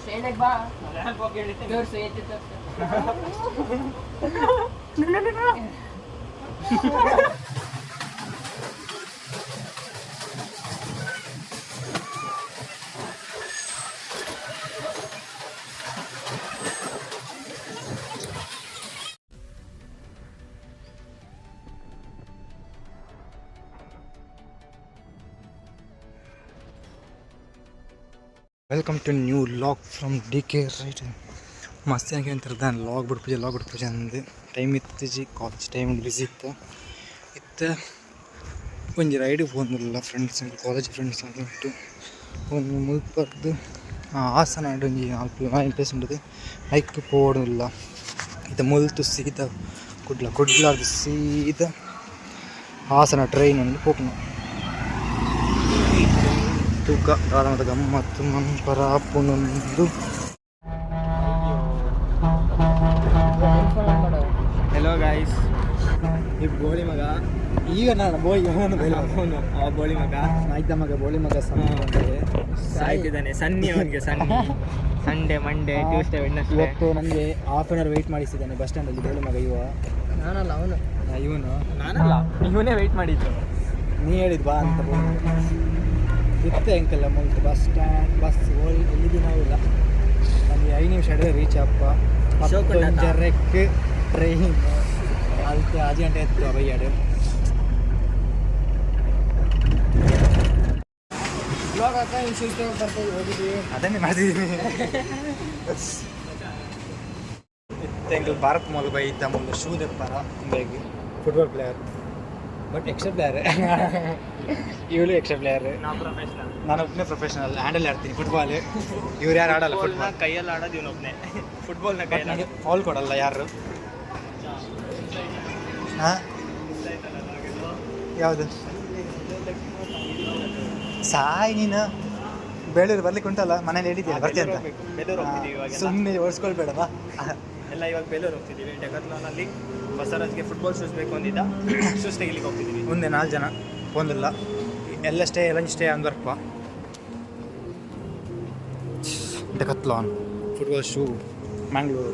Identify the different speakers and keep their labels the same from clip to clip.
Speaker 1: Senek ba? Tors, ito tors.
Speaker 2: Welcome to new log from DK right. ಮಸ್ತ್ ಏನಕ್ಕೆ ಅಂತಾರೆ log ಬಿಡ್ಪೂಜೆ ಅಂದು time ಇತ್ತು ಜಿ ಕಾಲೇಜ್ ಟೈಮ್ ಬಿಸಿ ಇತ್ತು ಒಂಜಿ ರೈಡಿಗೆ ಹೋಗಿಲ್ಲ ಫ್ರೆಂಡ್ಸ್ ಕಾಲೇಜ್ ಫ್ರೆಂಡ್ಸ್ ಅಂದ್ಬಿಟ್ಟು ಒಂದು ಮುಲ್ಪರ್ದು ಹಾಸನ ಒಂಜಿ 4 ಪ್ಲೇಸ್ ಉಂಟು ಹೈಕ್ ಪೋಡಿಲ್ಲ ಇದು ಮುಲ್ತು ಸೀದಾ ಕುಡ್ಲಾರ್ದು ಸೀದಾ ಹಾಸನ ಟ್ರೈನ್ ಒಂದು ಹೋಗ್ನ ತೂಕ ಆರಾಮದ ಗಮ್ಮತ್ತು ಮಂಪರ ಪುನೊಂದು.
Speaker 3: ಹೆಲೋ ಗಾಯ್ಸ್, ಈ ಬೋಳಿ ಮಗ ಈಗ ನಾನು ಬೋಳಿ ಮಗ
Speaker 2: ಆಯ್ತ ಮಗ ಬೋಳಿ ಮಗ
Speaker 3: ಸಾಯ್ತಿದ್ದಾನೆ. ಸನ್ನಿ ಅವನಿಗೆ ಸಂಡೇ ಮಂಡೇ ಟ್ಯೂಸ್ಡೇ ವೆಡ್ನೆಸ್ಡೇ.
Speaker 2: ಇವತ್ತು ನನಗೆ ಹಾಫ್ ಆನ್ ಅವರ್ ವೆಯ್ಟ್ ಮಾಡಿಸಿದ್ದಾನೆ ಬಸ್ ಸ್ಟ್ಯಾಂಡಲ್ಲಿ ಬೋಳಿ ಮಗ.
Speaker 3: ನಾನಲ್ಲ ಇವನೇ ವೆಯ್ಟ್ ಮಾಡಿದ್ದು.
Speaker 2: ನೀ ಹೇಳಿದ್ ಬಾ ಅಂತ ಇತ್ತು ಅಂಕಲ್ಲ ಮುಲ್ತು ಬಸ್ ಸ್ಟ್ಯಾಂಡ್ ಬಸ್ ಎಲ್ಲಿದ್ದೀ ನಾವಿಲ್ಲ. ನಮಗೆ 5 ನಿಮಿಷ ಅಡುಗೆ ರೀಚ್ ಅಪ್ಪ ಜರಕ್ಕೆ ಟ್ರೈನ್ ಅದಕ್ಕೆ 5 ಗಂಟೆ ಇತ್ತು ಬೈಯಾಡು. ಅದನ್ನೇ ಮಾಡಿದ್ದೀವಿ. ಇತ್ತು ಅಂಕಲ್ ಭಾರತ್ ಮೊಲ್ ಬೈ ಇದ್ದ ಮುಂದೆ ಶೂ ದೆಪ್ಪಾರ ಹಿಂಗಾಗಿ football player but extra player. ಇವಳು ಎಕ್ಸ್ಟ್ರಾ ಪ್ಲೇಯರ್. ನಾನು ಒಬ್ಬನೇ ಪ್ರೊಫೆಷನಲ್ ಹ್ಯಾಂಡಲ್ ಆಡ್ತೀನಿ ಫುಟ್ಬಾಲ್. ಇವ್ರು ಯಾರು ಆಡಲ್ಲ ಫುಟ್ಬಾಲ್.
Speaker 3: ಕೈಯಲ್ಲಿ ಆಡೋದು ಇವನೊಬ್ಬನೇ ಫುಟ್ಬಾಲ್ನ ಕೈಯಲ್ಲಿ.
Speaker 2: ಫಾಲ್ ಕೊಡಲ್ಲ ಯಾರು. ಹಾಂ ಯಾವುದು ಸಾಯ್ ನೀನು ಬೇಳೂರು ಬರ್ಲಿಕ್ಕೆ ಉಂಟಲ್ಲ ಮನೇಲಿ ಹೇಳಿದ್ದೀಯ ಬರ್ತೀಯ ಅಂತ.
Speaker 3: ಬೇಲೂರು ಹೋಗ್ತಿದ್ದೀವಿ ಇವಾಗ.
Speaker 2: ಸುಮ್ಮನೆ ಓಡಿಸ್ಕೊಳ್ಬೇಡವಾ
Speaker 3: ಎಲ್ಲ ಇವಾಗ ಬೇಲೂರು ಹೋಗ್ತಿದ್ದೀವಿ. ಡೆಕತ್ಲಾನಲ್ಲಿ ಬಸವರಾಜ್ಗೆ ಫುಟ್ಬಾಲ್ ಶೂಸ್ ಬೇಕು ಅಂದಿದ್ದ. ಶೂಸ್ ತೆಗಿಲಿಕ್ಕೆ ಹೋಗ್ತಿದ್ದೀವಿ.
Speaker 2: ಮುಂದೆ 4 ಜನ ಒಂದಿಲ್ಲ ಎಲ್ಲ ಲಂಚ್ ಸ್ಟೇ ಅಂದ್ವರ್ಪ. Decathlon football shoe Mangalore.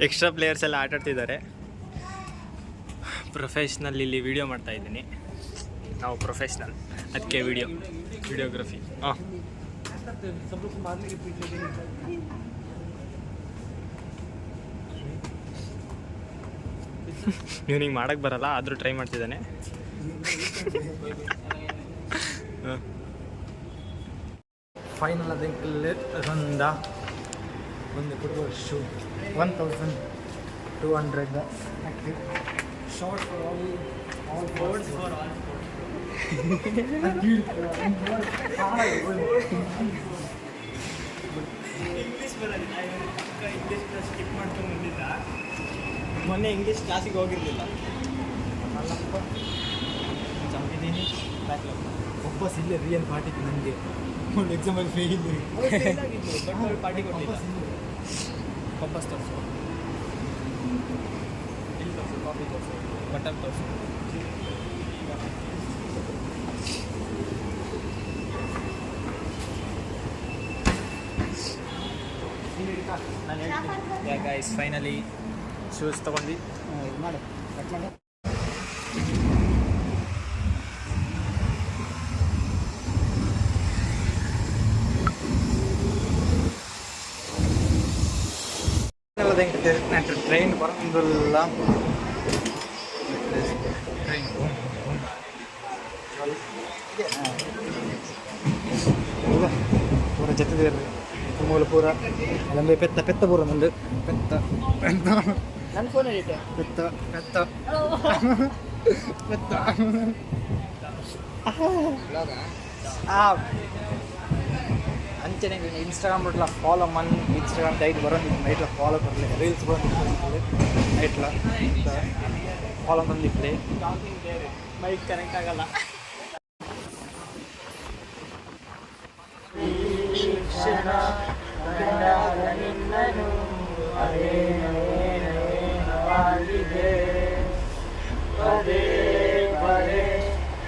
Speaker 3: Extra players ಎಲ್ಲ ಆಟಾಡ್ತಿದ್ದಾರೆ. ಪ್ರೊಫೆಷ್ನಲ್ ಇಲ್ಲಿ ವಿಡಿಯೋ ಮಾಡ್ತಾ ಇದ್ದೀನಿ. ನಾವು ಪ್ರೊಫೆಷ್ನಲ್, ಅದಕ್ಕೆ ವಿಡಿಯೋಗ್ರಫಿ. ಇವನಿಗೆ ಮಾಡೋಕ್ಕೆ ಬರಲ್ಲ, ಆದರೂ ಟ್ರೈ ಮಾಡ್ತಿದ್ದಾನೆ.
Speaker 2: ಫೈನಲ್ ಅದಕ್ಕೆ ಒಂದು football shoe 1200 short for all
Speaker 3: Boards for all. English ಬರೋದಿಲ್ಲ. ಇಂಗ್ಲೀಷ್ ಸ್ಕಿಪ್ ಮಾಡ್ಕೊಂಡು ಬಂದಿದ್ದ. ಮೊನ್ನೆ ಇಂಗ್ಲೀಷ್ ಕ್ಲಾಸಿಗೆ ಹೋಗಿರಲಿಲ್ಲ. ಚಂಪಿದ್ದೀನಿ ಬ್ಯಾಕ್ಲಾಗ್.
Speaker 2: ವಾಪಸ್ ಇಲ್ಲೇ ರಿಯಲ್ ಪಾರ್ಟಿ ನನಗೆ ಒಂದು ಎಕ್ಸಾಮಲ್ಲಿ ಫೇಲ್ ಇದ್ದರು.
Speaker 3: ಪಾರ್ಟಿ ಕೊಟ್ಟಿಲ್ಲ. ವಾಪಸ್ ತೋರಿಸು, ಇಲ್ಲಿ ತೋರಿಸು, ಕಾಫಿ ತೋರಿಸು, ಬಟರ್ ತೋರಿಸು. ನಾನು ಹೇಳ್ತೀನಿ. ಗೈಸ್ ಫೈನಲಿ ಶೂಸ್ ತೊಗೊಂಡು
Speaker 2: ಇದು ಮಾಡು ಕಟ್ ಮಾಡು. ಟ್ರೈನ್ ಬರೋದಿಲ್ಲ. ಟ್ರೈನ್ ಪೂರ ಜೊತೆದಿರ್ರಿ ಮೂಲ ಪೂರ ಅಲ್ಲಂದ್ರೆ ಪೆತ್ತ ಪೂರ ಮುಂದೆ ಪೆತ್ತ
Speaker 1: ನನ್ನ ಫೋನ್ ಇಟ್ಟೆ
Speaker 2: ಪೆತ್ತ ಪೆತ್ತ ಪೆತ್ತ ಅಂಚನೆ ಇನ್ಸ್ಟಾಗ್ರಾಮ್ ಬಿಟ್ಲ ಫಾಲೋ ಮನ್ ಇನ್ಸ್ಟಾಗ್ರಾಮ್ ಡೈಟ್ ಬರೋದು ನೈಟ್ಲ ಫಾಲೋ ಬರಲಿ ರೀಲ್ಸ್ ಬರೋದು ನೈಟ್ಲ ಫಾಲೋ ಬಂದಿಪ್ಲೆ
Speaker 3: ಬೈಕ್ ಕನೆಕ್ಟ್ ಆಗಲ್ಲ.
Speaker 1: ಪದೇ ಪದೇ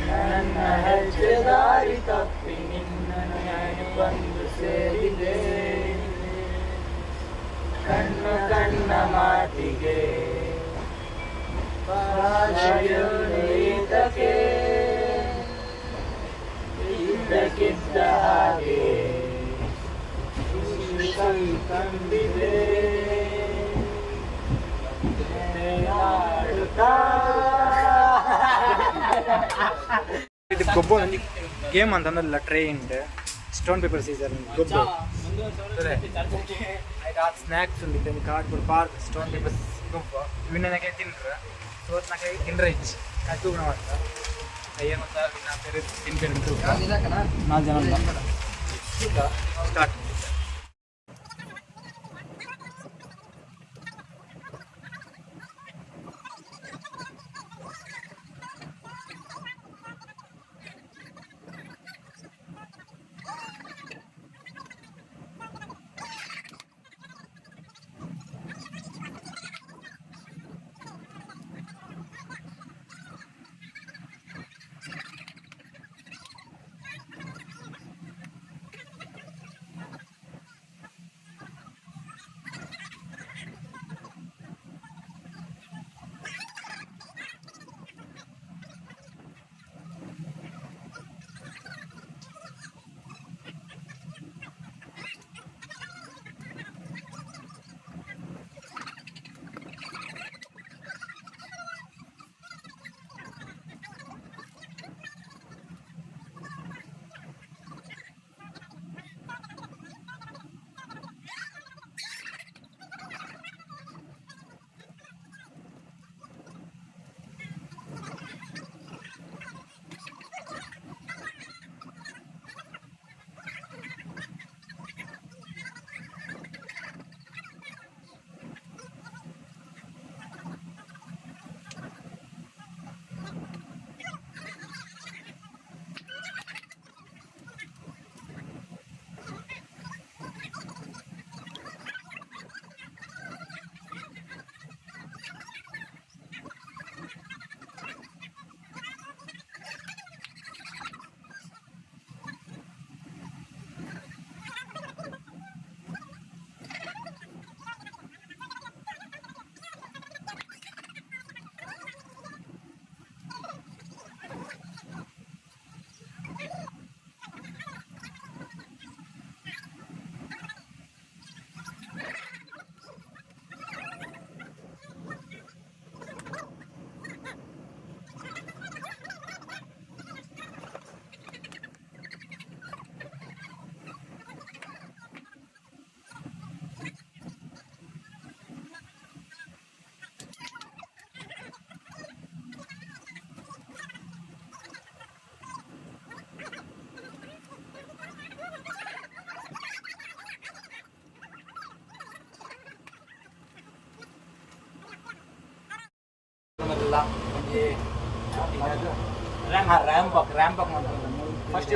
Speaker 1: ನನ್ನ ಹೆಜ್ಜೆದಾರಿ ತಪ್ಪಿ ನಿನ್ನನ್ನು ಬಂದು ಸೇರಿದೆ. ಕಣ್ಣು ಕಣ್ಣ ಮಾತಿಗೆ ಭಾಷೆಯುಳಿದಕ್ಕೆ ಇದ್ದಕ್ಕಿದ್ದ ಹಾಗೆ ಕಂಡಿದೆ.
Speaker 2: ಇದು ಗೊಬ್ಬು ನನಗೆ ಗೇಮ್ ಅಂತಂದಲ್ಲ ಟ್ರೈನ್ಡ್ ಸ್ಟೋನ್ ಪೇಪರ್ ಸೀಸರ್ ಗೊಬ್ಬು ಆಯ್ತು. ಆ ಸ್ನ್ಯಾಕ್ಸ್ ಉಂಡಿತ್ತು ಕಾರ್ಡ್ಬೋರ್ಡ್ ಪಾರ್ಕ್ ಸ್ಟೋನ್ ಪೇಪರ್ ಗೊಬ್ಬು ಇವನ್ನೆನಕ್ಕೆ ತಿಂದ್ರೆ ಸೋತ್ನಾಕೆ ತಿಂದ್ರೆ ಇಚ್ಚಿ ಅದು ಗುಣ ಮಾಡ್ತಾ ಏನು ಅಂತ ಬೇರೆ ತಿನ್ಬೇಕು 4 ಜನ ಸ್ಟಾರ್ಟ್. ರ್ಯಾಂಪ್ ವಾಕ್ ಮಾಡ್ತಾರೆ ಫಸ್ಟ್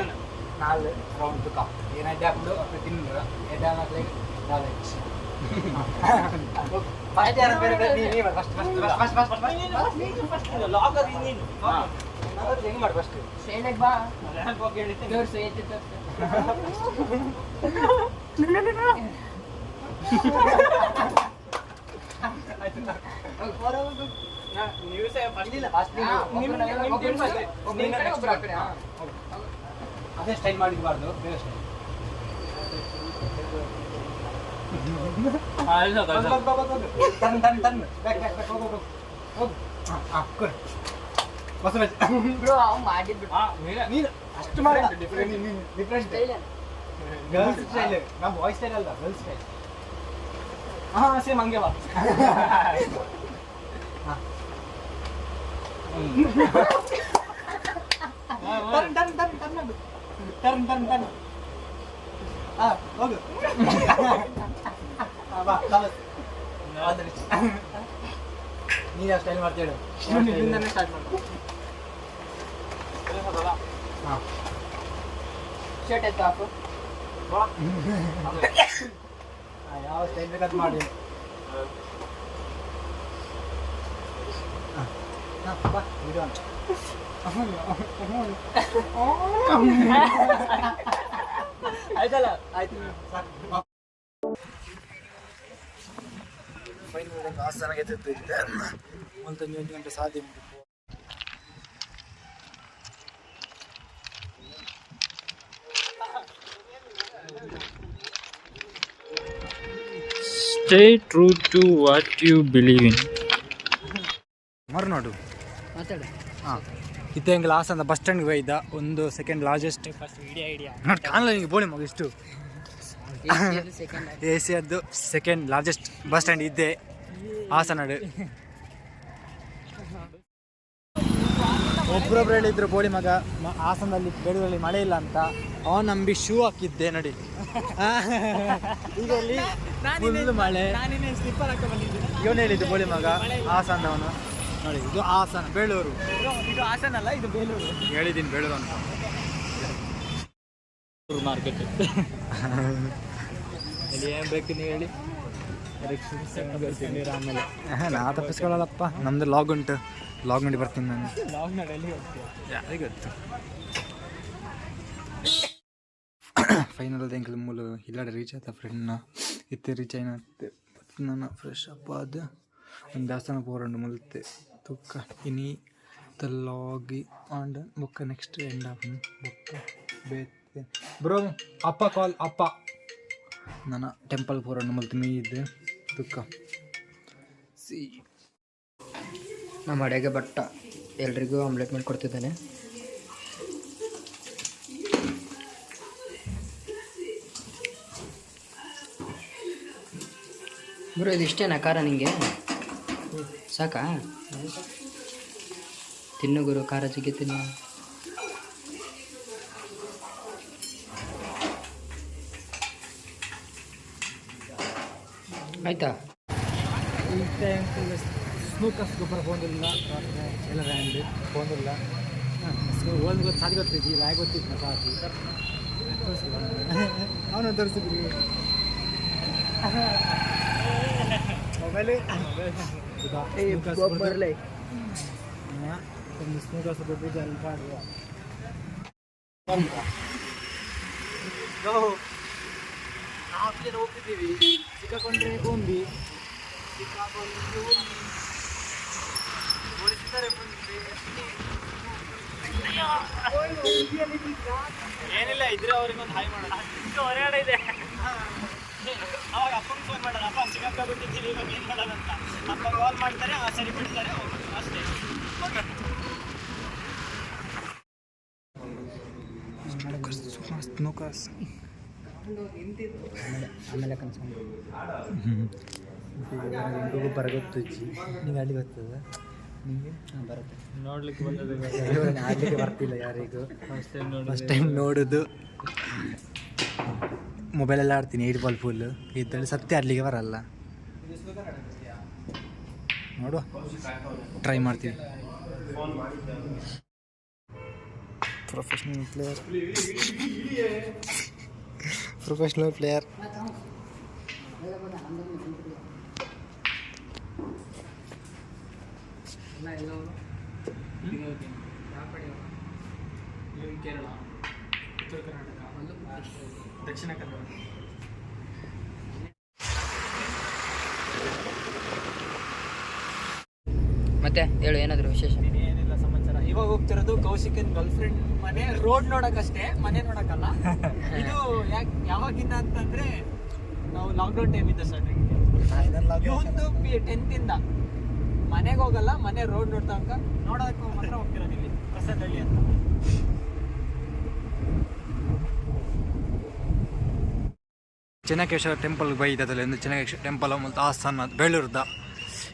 Speaker 2: 4 ರೌಂಡ್ ತುಕ ಏನೈತೆ ಹಾಕೊಂಡು ತಿಂದ್ರೆ ಎದಾಗಲೇ ಹೆಂಗ್ ಮಾಡಿ ಫಸ್ಟ್ ಸ್ಟೇನಾಗ ಬಾ ರ್ಯಾಂಪ್ ವಾಕ್ ಹೇಳಿದ್ದೆ ತೋರ್ಸು ಏತಿ ನೀವು ಅದೇ ಸ್ಟೈಲ್ ಮಾಡಿರಬಾರ್ದು ಬೇರೆ ಸ್ಟೈಲ್. ಅಷ್ಟು ಮಾಡಿ ಡಿಫ್ರೆಂಟ್ ಗರ್ಲ್ಸ್ ಸ್ಟೈಲ್ ನಮ್ಮ ಬಾಯ್ ಸ್ಟೈಲ್ ಅಲ್ಲ ಗರ್ಲ್ಸ್ ಸ್ಟೈಲ್. ಸೇಮ್ ಹಂಗೆ ಬಾ. ಟರ್ನ್ ಹೋಗು ಬಾ ನೀನು ಸ್ಟೈಲ್ ಮಾಡ್ತೇಳು ಸ್ಟಾರ್ಟ್ ಮಾಡು ಹಾಂ
Speaker 1: ಶರ್ಟ್ ಎತ್ತು ಹಾಕು
Speaker 2: ಯಾವ ಸ್ಟೈಲ್ ಬೇಕಾದ್ ಮಾಡಿ ಬಾ ವಿಡಿಯೋ
Speaker 1: ಆಯ್ತಲ್ಲ ಆಯ್ತು
Speaker 2: ಫೈನಲ್ ಹಾಸನಗೆ ಎತ್ತಿದ್ದೆ ಒಂದು 8 ಗಂಟೆ ಸಾಧ್ಯ
Speaker 3: Stay true to what you believe in.
Speaker 2: ಮರ್ನಾಡು
Speaker 1: ಮಾತಾಡು
Speaker 2: ಹಾಂ ಇತ್ತಂಗೆ ಹಾಸನ ಬಸ್ ಸ್ಟ್ಯಾಂಡ್ಗೆ ಹೋಯ್ದ ಒಂದು ಸೆಕೆಂಡ್ ಲಾರ್ಜೆಸ್ಟ್
Speaker 3: ಫಸ್ಟ್ ಐಡಿಯಾ
Speaker 2: ನೋಡಿ ಕಾಣಲ್ಲ ನಿಮಗೆ ಬೋಳಿ ಮಗ ಇಷ್ಟು
Speaker 1: ಸೆಕೆಂಡ್
Speaker 2: ಏಷ್ಯಾದ್ದು ಸೆಕೆಂಡ್ ಲಾರ್ಜೆಸ್ಟ್ ಬಸ್ ಸ್ಟ್ಯಾಂಡ್ ಇದ್ದೆ ಹಾಸನಾಡು. ಒಬ್ಬರೊಬ್ರು ಹೇಳಿದ್ರು ಬೋಳಿ ಮಗ ಹಾಸನದಲ್ಲಿ ಬೆಳೂರಲ್ಲಿ ಮಳೆ ಇಲ್ಲ ಅಂತ, ಅವನು ನಂಬಿ ಶೂ ಹಾಕಿದ್ದೆ ನೋಡಿ. ಈಗ ಇಲ್ಲಿ ಫುಲ್ ಮಳೆ.
Speaker 3: ನಾನಿನ್ನೇ ಸ್ಲಿಪ್ಪರ್ ಹಾಕೋ ಬಂದಿದ್ದೀನಿ.
Speaker 2: ಇವನು ಹೇಳಿದ್ದು ಬೋಳಿ ಮಗ ಹಾಸನದವನು ನೋಡಿ. ಇದು ಹಾಸನ ಬೇಳೂರು,
Speaker 3: ಇದು ಹಾಸನ ಅಲ್ಲ, ಇದು ಬೇಲೂರು.
Speaker 2: ಹೇಳಿದ್ದೀನಿ ಬೇಳೂರು ಅಂತ.
Speaker 3: ಮಾರ್ಕೆಟ್ ಇಲ್ಲಿ ಏನು ಬೇಕು ನೀವು ಹೇಳಿ, ಆಮೇಲೆ
Speaker 2: ನಾ ತಪ್ಪಿಸ್ಕೊಳ್ಳಲ್ಲಪ್ಪ, ನಮ್ಮದು ಲಾಗ್ ಉಂಟು, ಲಾಗ್ ನೋಡಿ ಬರ್ತೀನಿ ನಾನು.
Speaker 3: ಲಾಗ್ ನಡಲ್ಲಿ ಹೋಗ್ತೀವಿ.
Speaker 2: ಯಾರಿಗೆ ಗೊತ್ತು. ಫೈನಲ್ ಎಂಕಲ್ ಮೂಲು ಇಲ್ಲಾಡೆ ರೀಚ್ ಆಯ್ತಾ ಫ್ರೆಂಡ್ನ ಇತ್ತೆ ರೀಚ್ ಆಯ್ನತ್ತೆ ನಾನು ಫ್ರೆಶ್ ಅಪ್ ಆದ ಒಂದು ದೇವಸ್ಥಾನ ಹೋರಂಡು ಮುಲ್ತೆ ತುಕ್ಕ ಇನಿ ತಲ್ಲಾಗಿ ಆಂಡ ಬೊಕ್ಕ ನೆಕ್ಸ್ಟ್ ಎಂಡ್ ಆಫ್ ಬೊಕ್ಕ ಬೇತೆ ಬ್ರೋ ಅಪ್ಪ ಕಾಲ್ ಅಪ್ಪ ನಾನು ಟೆಂಪಲ್ ಹೋರಂಡು ಮುಲ್ತೆ ಮೀದು ತುಕ್ಕ ಸಿ
Speaker 1: ನಮ್ಮ ಅಡುಗೆ ಭಟ್ಟ ಎಲ್ರಿಗೂ ಆಮ್ಲೆಟ್ ಮಾಡಿ ಕೊಡ್ತಿದ್ದಾನೆ. ಗುರು ಇದು ಇಷ್ಟೇನಾ ಖಾರ ನಿಂಗೆ? ಸಾಕಾ? ತಿನ್ನು ಗುರು, ಖಾರ ಜಿಗ್ಗೆ ತಿನ್ನು. ಆಯ್ತಾ?
Speaker 2: ಸ್ನೂಕರ್ಸ್ ಗೊಬ್ಬರ ಹೋಗಿಲ್ಲ ಎಲ್ಲ ರ್ಯಾಂಡ್ ಹೋಗಿಲ್ಲ ಒಂದು ಗೊತ್ತು ಸಾಧಿ ಗೊತ್ತಿದ್ದಿ ರಾಯ್ ಗೊತ್ತಿತ್ತು ಸಾಧಿ ಅವನು ತೋರಿಸಿದ್ರಿ ಮೊಬೈಲು ಒಂದು ಸ್ನೂಕರ್ಸ್ ಗೊತ್ತಿದ್ದು ಅಲ್ಪ ನಾವು ಹೋಗ್ತಿದ್ದೀವಿ. ಸಿಕ್ಕಾಕೊಂಡ್ರೆ ಗೊಂಬಿ,
Speaker 3: ಏನಿಲ್ಲ ಇದ್ರೆ ಅವ್ರಿಗೊಂದು ಹಾಯ್ ಮಾಡೋಣ. ಹೊರಗಡೆ ಇದೆ. ಅವಾಗ ಅಪ್ಪಂಗೆ ಫೋನ್ ಮಾಡೋಣ, ಅಪ್ಪ ಸಿಕ್ಕಾಕೊಂಡ್ಬಿಟ್ಟಿದ್ದೀವಿ, ಇವಾಗ ಏನು ಮಾಡೋದಂತ. ಅಪ್ಪ ಕಾಲ್ ಮಾಡ್ತಾರೆ, ಸರಿ ಬಿಡ್ತಾರೆ, ಅಷ್ಟೇ.
Speaker 2: ಸ್ನೂಕರ್ಸ್
Speaker 1: ಆಮೇಲೆ ಕನ್ಸ್ಕೊಂಡು
Speaker 2: ಗೊಬ್ಬರ ಗೊತ್ತಿಜ್ಜಿ ನಿಂಗೆ ಅಲ್ಲಿ ಬರ್ತದೆ ನಿಮಗೆ
Speaker 1: ಬರುತ್ತೆ.
Speaker 3: ನೋಡ್ಲಿಕ್ಕೆ ಬಂದದ್ದು
Speaker 2: ಆಡಲಿಕ್ಕೆ ಬರ್ತಿಲ್ಲ ಯಾರಿಗೂ.
Speaker 3: ಫಸ್ಟ್
Speaker 2: ಟೈಮ್ ನೋಡೋದು. ಮೊಬೈಲೆಲ್ಲ ಆಡ್ತೀನಿ 8 ಬಾಲ್ ಫುಲ್ ಇದ್ದಲ್ಲಿ ಸತ್ಯ ಆಡಲಿಕ್ಕೆ ಬರಲ್ಲ. ನೋಡುವ ಟ್ರೈ ಮಾಡ್ತೀವಿ. ಪ್ರೊಫೆಷನಲ್ ಪ್ಲೇಯರ್
Speaker 3: ಕೇರಳ, ಉತ್ತರ ಕರ್ನಾಟಕ, ದಕ್ಷಿಣ ಕನ್ನಡ.
Speaker 1: ಮತ್ತೆ ಹೇಳು, ಏನಾದರೂ ವಿಶೇಷ?
Speaker 3: ಏನಿಲ್ಲ ಸಮಾಚಾರ. ಇವಾಗ ಹೋಗ್ತಿರೋದು ಕೌಶಿಕನ್ ಗರ್ಲ್ ಫ್ರೆಂಡ್ ಮನೆ. ರೋಡ್ ನೋಡಕ್ಕಷ್ಟೇ, ಮನೆ ನೋಡಕ್ಕಲ್ಲ. ಇದು ಯಾವಾಗಿಂದ ಅಂತಂದ್ರೆ ನಾವು ಲಾಕ್ಡೌನ್ ಟೈಮ್ ಇದ್ದ ಸರ್. ಇವತ್ತು 10th ಮನೆಗೆ ಹೋಗಲ್ಲ, ಮನೆ ರೋಡ್ ನೋಡ್ತಾ ನೋಡೋದಕ್ಕೆ ಮಾತ್ರ ಹೋಗ್ತಿರೋದು ಇಲ್ಲಿ ಪ್ರಸಾದಹಳ್ಳಿ ಅಂತ.
Speaker 2: ಚೆನ್ನಕೇಶ್ವರ ಟೆಂಪಲ್ ಬೈದದಲ್ಲಿ ಒಂದು ಚೆನ್ನಕೇಶ್ವರ ಟೆಂಪಲ್ ಮತ್ತು ಹಾಸನ ಬೇಳೂರ್ದ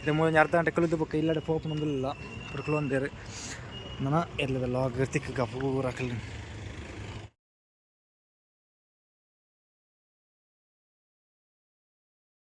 Speaker 2: ಇದು 3 ಗಂಟೆ ಕಲಿದು ಬುಕ್ಕ ಇಲ್ಲಡೆ ಪೋಪ್ ನಂದಿಲ್ಲ ಪುರ್ಕಲು ಒಂದೇರು ನನ್ನ ಎಲ್ಲದ ಲಾಗ್ ತಿಕ್ಕ ಪೂರ ಕಲಿ